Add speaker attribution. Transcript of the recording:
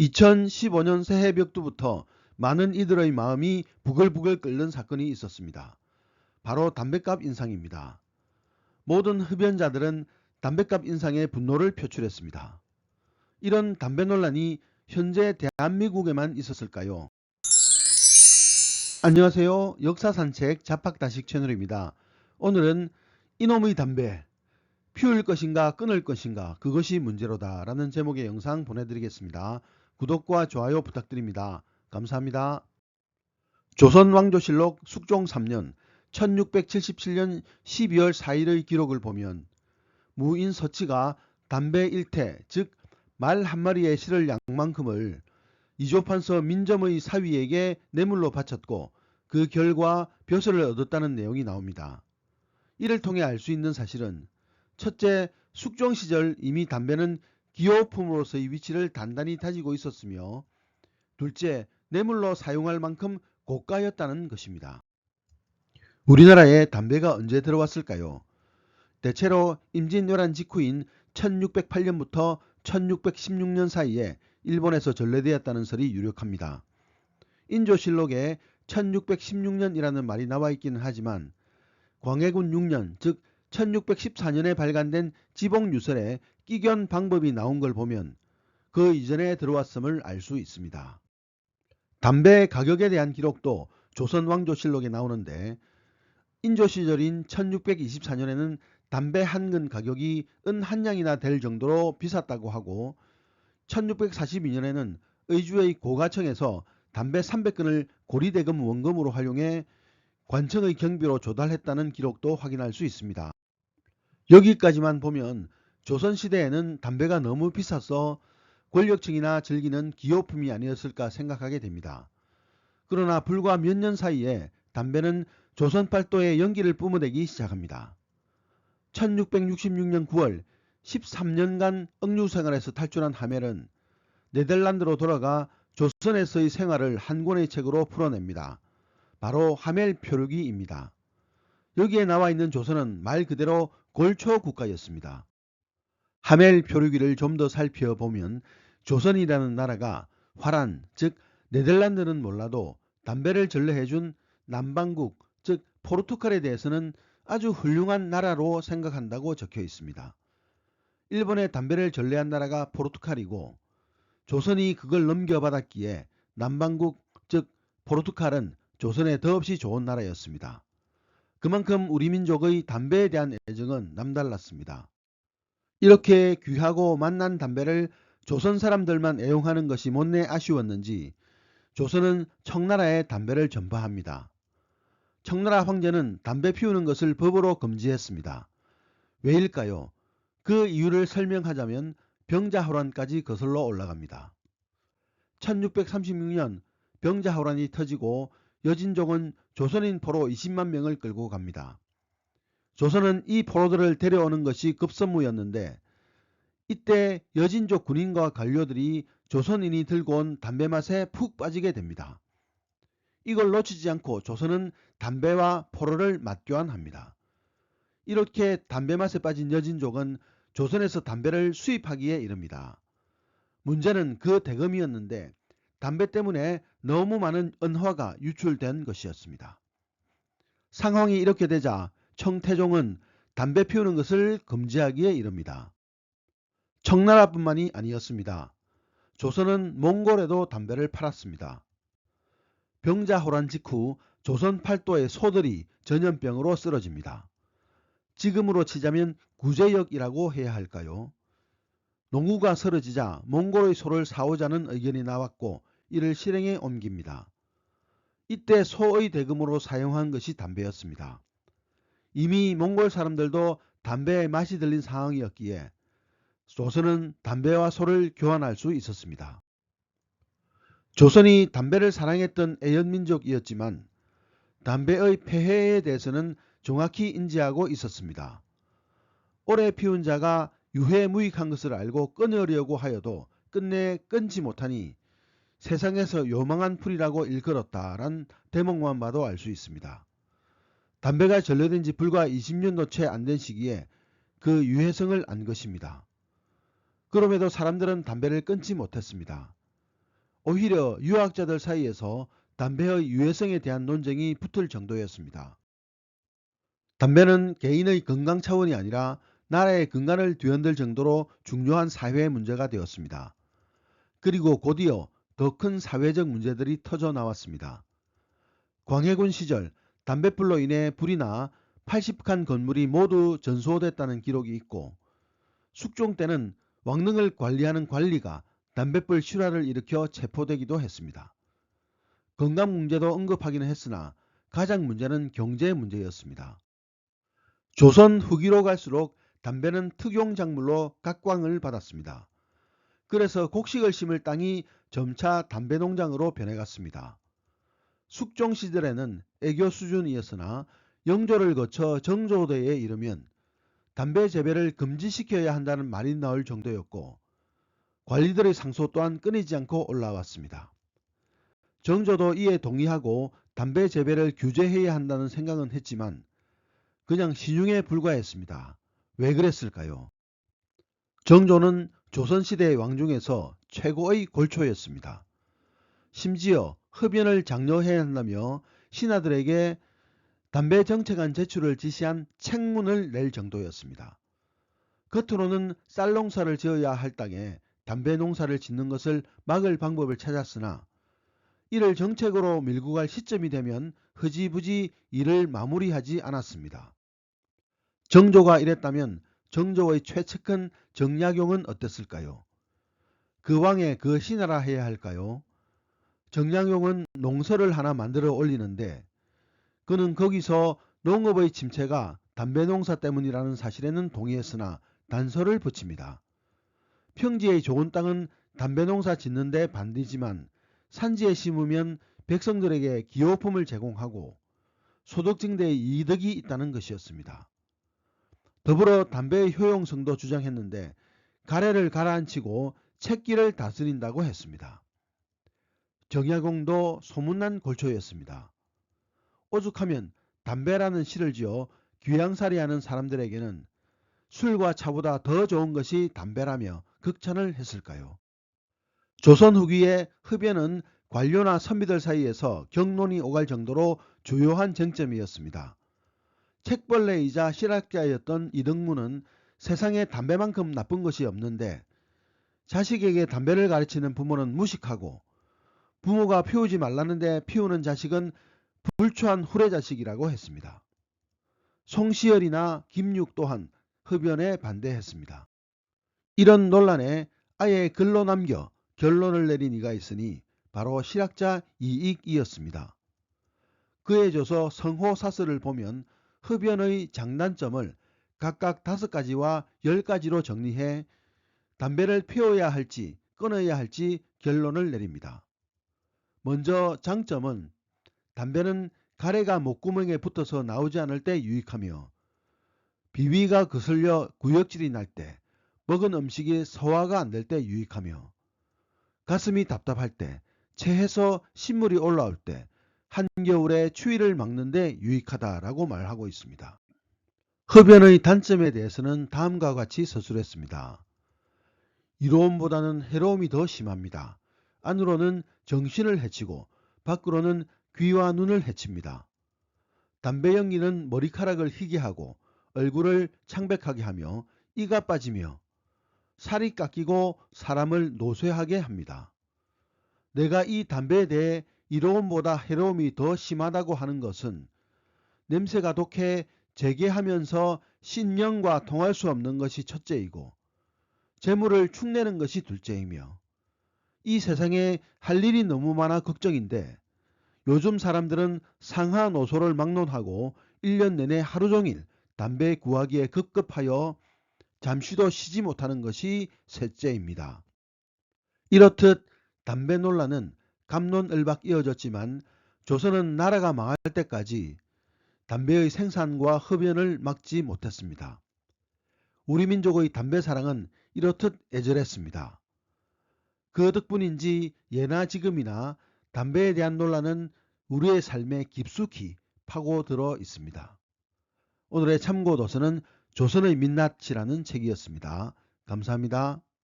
Speaker 1: 2015년 새해 벽두부터 많은 이들의 마음이 부글부글 끓는 사건이 있었습니다. 바로 담뱃값 인상입니다. 모든 흡연자들은 담뱃값 인상에 분노를 표출했습니다. 이런 담배 논란이 현재 대한민국에만 있었을까요? 안녕하세요. 역사산책 자팍다식 채널입니다. 오늘은 이놈의 담배, 피울 것인가 끊을 것인가 그것이 문제로다 라는 제목의 영상 보내드리겠습니다. 구독과 좋아요 부탁드립니다. 감사합니다. 조선왕조실록 숙종 3년 1677년 12월 4일의 기록을 보면 무인 서치가 담배 1태 즉 말 한 마리에 실을 양만큼을 이조판서 민점의 사위에게 뇌물로 바쳤고 그 결과 벼슬을 얻었다는 내용이 나옵니다. 이를 통해 알 수 있는 사실은 첫째, 숙종 시절 이미 담배는 기호품으로서의 위치를 단단히 다지고 있었으며 둘째, 뇌물로 사용할 만큼 고가였다는 것입니다. 우리나라에 담배가 언제 들어왔을까요? 대체로 임진왜란 직후인 1608년부터 1616년 사이에 일본에서 전래되었다는 설이 유력합니다. 인조실록에 1616년이라는 말이 나와 있기는 하지만 광해군 6년 즉 1614년에 발간된 지봉유설에 끼견 방법이 나온 걸 보면 그 이전에 들어왔음을 알 수 있습니다. 담배 가격에 대한 기록도 조선왕조실록에 나오는데 인조 시절인 1624년에는 담배 한 근 가격이 은 한 냥이나 될 정도로 비쌌다고 하고 1642년에는 의주의 고가청에서 담배 300근을 고리대금 원금으로 활용해 관청의 경비로 조달했다는 기록도 확인할 수 있습니다. 여기까지만 보면 조선시대에는 담배가 너무 비싸서 권력층이나 즐기는 기호품이 아니었을까 생각하게 됩니다. 그러나 불과 몇 년 사이에 담배는 조선 팔도에 연기를 뿜어대기 시작합니다. 1666년 9월 13년간 억류생활에서 탈출한 하멜은 네덜란드로 돌아가 조선에서의 생활을 한 권의 책으로 풀어냅니다. 바로 하멜 표류기입니다. 여기에 나와 있는 조선은 말 그대로 골초 국가였습니다. 하멜 표류기를 좀 더 살펴보면 조선이라는 나라가 화란 즉 네덜란드는 몰라도 담배를 전래해준 남방국 즉 포르투갈에 대해서는 아주 훌륭한 나라로 생각한다고 적혀 있습니다. 일본에 담배를 전래한 나라가 포르투갈이고 조선이 그걸 넘겨받았기에 남방국 즉 포르투갈은 조선에 더없이 좋은 나라였습니다. 그만큼 우리 민족의 담배에 대한 애정은 남달랐습니다. 이렇게 귀하고 맛난 담배를 조선 사람들만 애용하는 것이 못내 아쉬웠는지 조선은 청나라에 담배를 전파합니다. 청나라 황제는 담배 피우는 것을 법으로 금지했습니다. 왜일까요? 그 이유를 설명하자면 병자호란까지 거슬러 올라갑니다. 1636년 병자호란이 터지고 여진족은 조선인 포로 20만 명을 끌고 갑니다. 조선은 이 포로들을 데려오는 것이 급선무였는데 이때 여진족 군인과 관료들이 조선인이 들고 온 담배 맛에 푹 빠지게 됩니다. 이걸 놓치지 않고 조선은 담배와 포로를 맞교환합니다. 이렇게 담배 맛에 빠진 여진족은 조선에서 담배를 수입하기에 이릅니다. 문제는 그 대금이었는데 담배 때문에 너무 많은 은화가 유출된 것이었습니다. 상황이 이렇게 되자 청태종은 담배 피우는 것을 금지하기에 이릅니다. 청나라뿐만이 아니었습니다. 조선은 몽골에도 담배를 팔았습니다. 병자호란 직후 조선 팔도의 소들이 전염병으로 쓰러집니다. 지금으로 치자면 구제역이라고 해야 할까요? 농구가 쓰러지자 몽골의 소를 사오자는 의견이 나왔고 이를 실행에 옮깁니다. 이때 소의 대금으로 사용한 것이 담배였습니다. 이미 몽골 사람들도 담배의 맛이 들린 상황이었기에 조선은 담배와 소를 교환할 수 있었습니다. 조선이 담배를 사랑했던 애연민족이었지만 담배의 폐해에 대해서는 정확히 인지하고 있었습니다. 오래 피운 자가 유해무익한 것을 알고 끊으려고 하여도 끝내 끊지 못하니 세상에서 요망한 풀이라고 일컬었다란 대목만 봐도 알 수 있습니다. 담배가 전래된 지 불과 20년도 채 안 된 시기에 그 유해성을 안 것입니다. 그럼에도 사람들은 담배를 끊지 못했습니다. 오히려 유학자들 사이에서 담배의 유해성에 대한 논쟁이 붙을 정도였습니다. 담배는 개인의 건강 차원이 아니라 나라의 건강을 뒤흔들 정도로 중요한 사회 문제가 되었습니다. 그리고 곧이어 더 큰 사회적 문제들이 터져 나왔습니다. 광해군 시절 담뱃불로 인해 불이 나 80칸 건물이 모두 전소됐다는 기록이 있고, 숙종 때는 왕릉을 관리하는 관리가 담뱃불 실화를 일으켜 체포되기도 했습니다. 건강 문제도 언급하기는 했으나 가장 문제는 경제 문제였습니다. 조선 후기로 갈수록 담배는 특용작물로 각광을 받았습니다. 그래서 곡식을 심을 땅이 점차 담배 농장으로 변해갔습니다. 숙종 시절에는 애교 수준이었으나 영조를 거쳐 정조대에 이르면 담배 재배를 금지시켜야 한다는 말이 나올 정도였고, 관리들의 상소 또한 끊이지 않고 올라왔습니다. 정조도 이에 동의하고 담배 재배를 규제해야 한다는 생각은 했지만 그냥 신용에 불과했습니다. 왜 그랬을까요? 정조는 조선시대의 왕 중에서 최고의 골초였습니다. 심지어 흡연을 장려해야 한다며 신하들에게 담배 정책안 제출을 지시한 책문을 낼 정도였습니다. 겉으로는 쌀 농사를 지어야 할 땅에 담배 농사를 짓는 것을 막을 방법을 찾았으나 이를 정책으로 밀고 갈 시점이 되면 흐지부지 일을 마무리하지 않았습니다. 정조가 이랬다면 정조의 최측근 정약용은 어땠을까요? 그 왕의 그 신하라 해야 할까요? 정약용은 농서를 하나 만들어 올리는데 그는 거기서 농업의 침체가 담배 농사 때문이라는 사실에는 동의했으나 단서를 붙입니다. 평지의 좋은 땅은 담배 농사 짓는데 반대지만 산지에 심으면 백성들에게 기호품을 제공하고 소득 증대에 이득이 있다는 것이었습니다. 더불어 담배의 효용성도 주장했는데 가래를 가라앉히고 채기를 다스린다고 했습니다. 정약용도 소문난 골초였습니다. 오죽하면 담배라는 시를 지어 귀양살이하는 사람들에게는 술과 차보다 더 좋은 것이 담배라며 극찬을 했을까요? 조선 후기에 흡연은 관료나 선비들 사이에서 경론이 오갈 정도로 주요한 쟁점이었습니다. 책벌레이자 실학자였던 이등문은 세상에 담배만큼 나쁜 것이 없는데 자식에게 담배를 가르치는 부모는 무식하고 부모가 피우지 말라는데 피우는 자식은 불추한 후레자식이라고 했습니다. 송시열이나 김육 또한 흡연에 반대했습니다. 이런 논란에 아예 글로 남겨 결론을 내린 이가 있으니 바로 실학자 이익이었습니다. 그에 줘서 성호사설을 보면 흡연의 장단점을 각각 5가지와 10가지로 정리해 담배를 피워야 할지 끊어야 할지 결론을 내립니다. 먼저 장점은 담배는 가래가 목구멍에 붙어서 나오지 않을 때 유익하며 비위가 거슬려 구역질이 날 때, 먹은 음식이 소화가 안 될 때 유익하며 가슴이 답답할 때, 체해서 신물이 올라올 때, 한겨울에 추위를 막는 데 유익하다라고 말하고 있습니다. 흡연의 단점에 대해서는 다음과 같이 서술했습니다. 이로움보다는 해로움이 더 심합니다. 안으로는 정신을 해치고 밖으로는 귀와 눈을 해칩니다. 담배 연기는 머리카락을 희게 하고 얼굴을 창백하게 하며 이가 빠지며 살이 깎이고 사람을 노쇠하게 합니다. 내가 이 담배에 대해 이로움보다 해로움이 더 심하다고 하는 것은 냄새가 독해 재개하면서 신령과 통할 수 없는 것이 첫째이고 재물을 축내는 것이 둘째이며 이 세상에 할 일이 너무 많아 걱정인데 요즘 사람들은 상하노소를 막론하고 1년 내내 하루 종일 담배 구하기에 급급하여 잠시도 쉬지 못하는 것이 셋째입니다. 이렇듯 담배 논란은 갑론을박 이어졌지만 조선은 나라가 망할 때까지 담배의 생산과 흡연을 막지 못했습니다. 우리 민족의 담배 사랑은 이렇듯 애절했습니다. 그 덕분인지 예나 지금이나 담배에 대한 논란은 우리의 삶에 깊숙이 파고들어 있습니다. 오늘의 참고 도서는 조선의 민낯이라는 책이었습니다. 감사합니다.